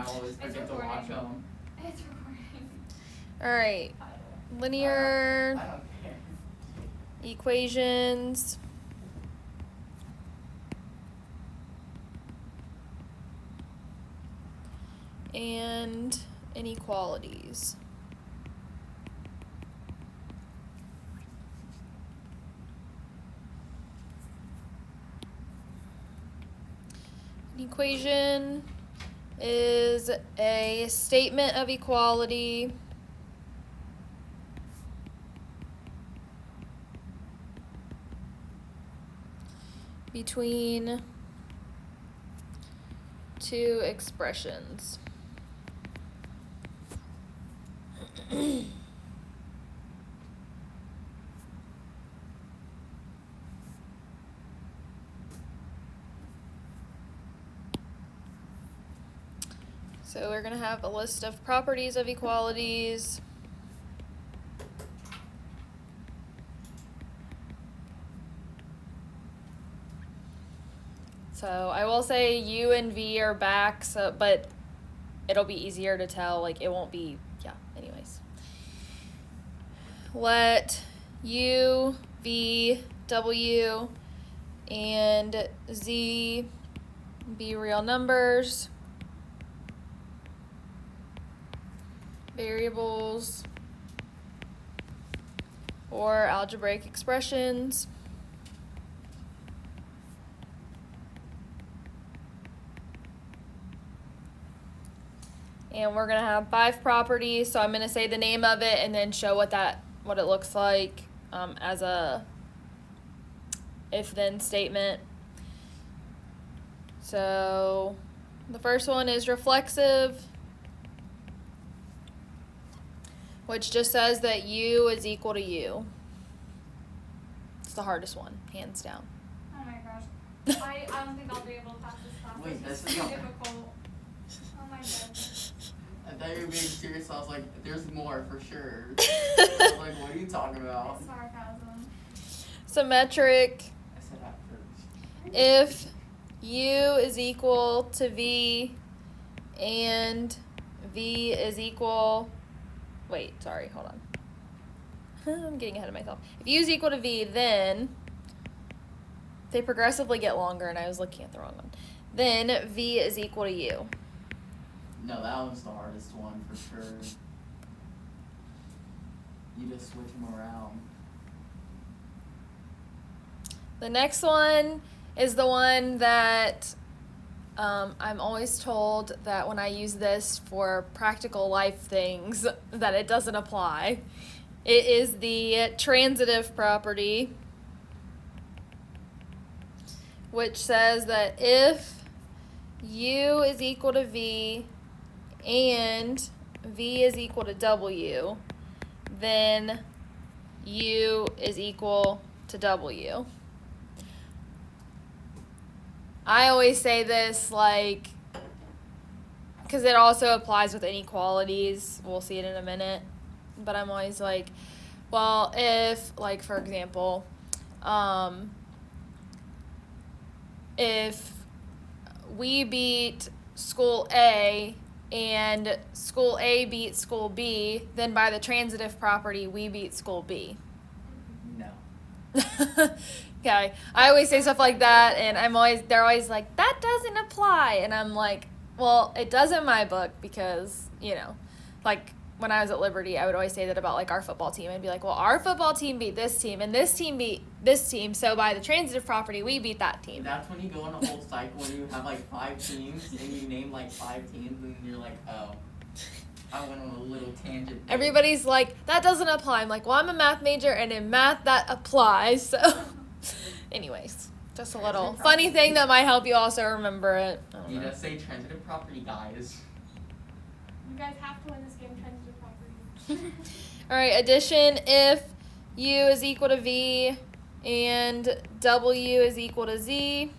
always forget to watch them. It's recording. Alright. Linear I don't care. equations. And inequalities. An equation is a statement of equality between two expressions. So we're going to have a list of properties of equalities. So I will say U and V are back, but it'll be easier to tell. Like, it won't be, yeah, anyways. Let U, V, W, and Z be real numbers, variables, or algebraic expressions. And we're going to have 5 properties, so I'm going to say the name of it and then show what it looks like as a if-then statement. So the first one is reflexive, which just says that U is equal to U. It's the hardest one, hands down. Oh my gosh. I don't think I'll be able to pass this class. Wait, It's this too is difficult. Oh my goodness. I thought you were being serious. I was like, there's more for sure. I was like, what are you talking about? It's sarcasm. Symmetric. I said that first. If U is equal to V and V is equal, wait, sorry, hold on. I'm getting ahead of myself. If U is equal to V, then they progressively get longer, and I was looking at the wrong one. Then V is equal to U. No, that one's the hardest one for sure. You just switch them around. The next one is the one that I'm always told that when I use this for practical life things that it doesn't apply. It is the transitive property, which says that if U is equal to V and V is equal to W, then U is equal to W. I always say this, like, because it also applies with inequalities. We'll see it in a minute. But I'm always like, well, if, like, for example, if we beat school A and school A beat school B, then by the transitive property, we beat school B. No. Okay, I always say stuff like that, and they're always like, that doesn't apply, and I'm like, well, it does in my book because, like, when I was at Liberty, I would always say that about, like, our football team. I'd be like, well, our football team beat this team, and this team beat this team, so by the transitive property, we beat that team. That's when you go on a whole cycle and you have, like, 5 teams, and you name, like, 5 teams, and you're like, oh, I went on a little tangent. Everybody's like, that doesn't apply. I'm like, well, I'm a math major, and in math, that applies, so... Anyways, just a little funny thing that might help you also remember it. You just say transitive property, guys. You guys have to win this game, transitive property. Alright, addition. If U is equal to V and W is equal to Z,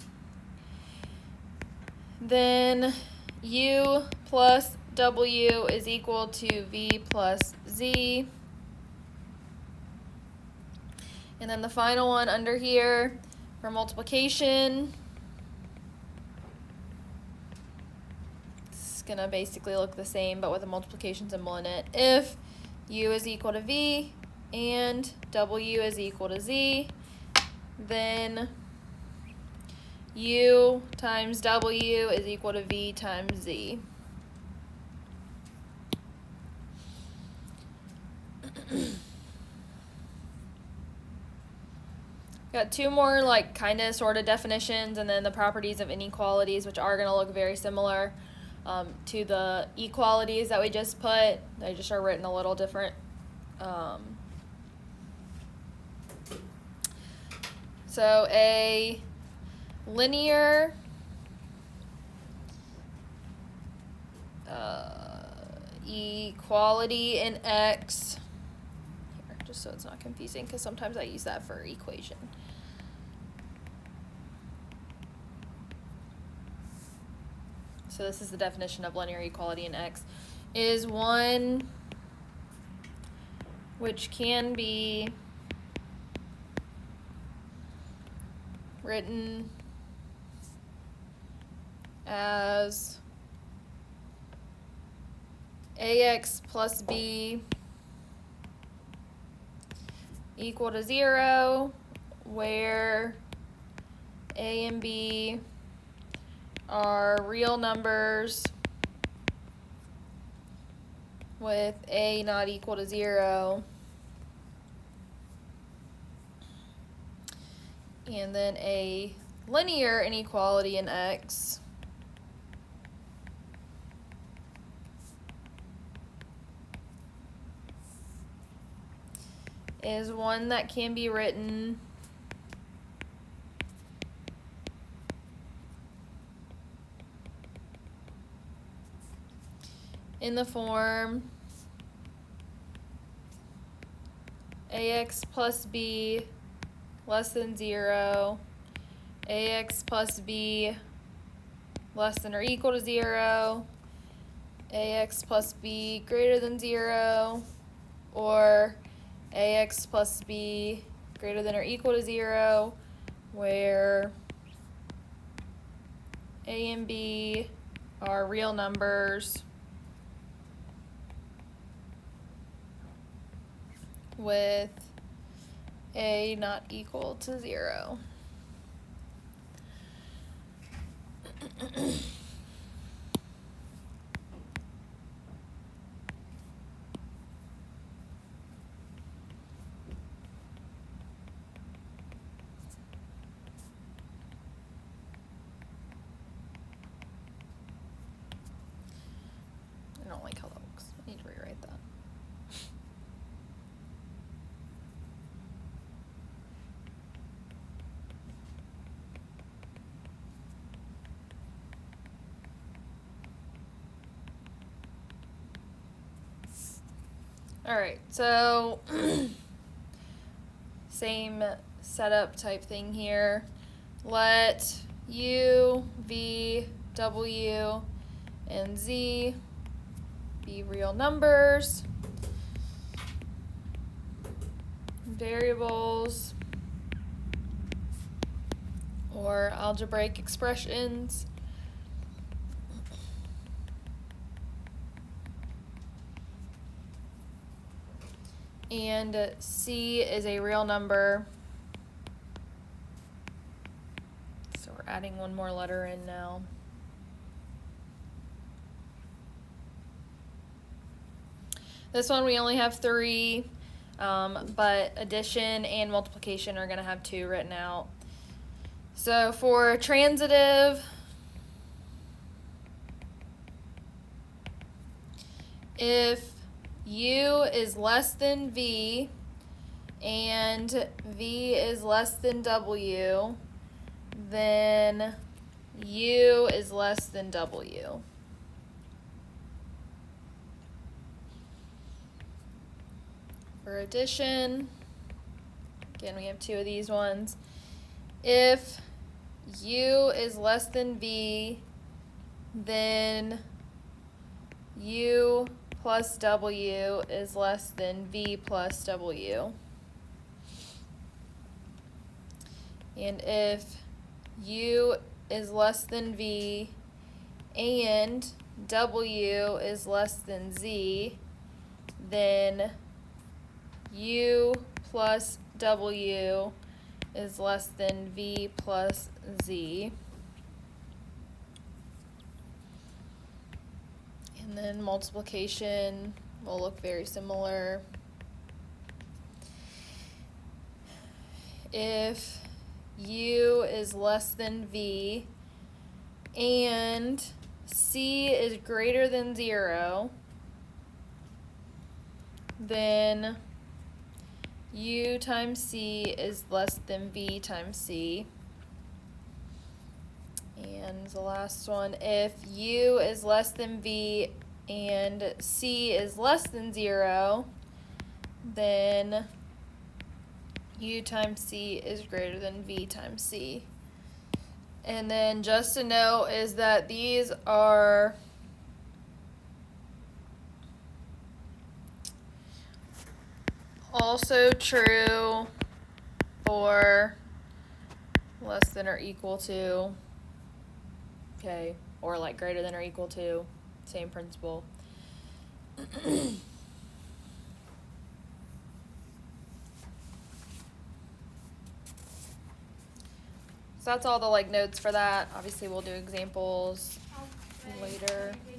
then U plus W is equal to V plus Z. And then the final one under here for multiplication. It's going to basically look the same, but with a multiplication symbol in it. If u is equal to v and w is equal to z, then u times w is equal to v times z. Got two more like kind of sort of definitions, and then the properties of inequalities, which are going to look very similar to the equalities that we just put. They just are written a little different. So a linear equality in X, here, just so it's not confusing, because sometimes I use that for equation. So this is the definition of linear equality in X, is one which can be written as ax plus b equal to 0, where a and b are real numbers with a not equal to 0. And then a linear inequality in X is one that can be written in the form ax plus b less than 0, ax plus b less than or equal to 0, ax plus b greater than 0, or ax plus b greater than or equal to 0, where a and b are real numbers with a not equal to 0. I don't like how that looks. I need to rewrite that. Alright, so same setup type thing here. Let u, v, w, and z be real numbers, variables, or algebraic expressions. And c is a real number. So we're adding one more letter in now. This one we only have 3, but addition and multiplication are going to have 2 written out. So for transitive, if u is less than v and v is less than w, then u is less than w. For addition, again we have 2 of these ones. If u is less than v, then u plus w is less than v plus w. And if u is less than v and W is less than Z, then U plus W is less than V plus Z. And then multiplication will look very similar. If U is less than V and C is greater than 0, then U times C is less than V times C. And the last one, if U is less than V and C is less than 0, then U times C is greater than V times C. And then just a note is that these are also true for less than or equal to, okay, or like greater than or equal to, same principle. So that's all the like notes for that. Obviously we'll do examples I'll say later. page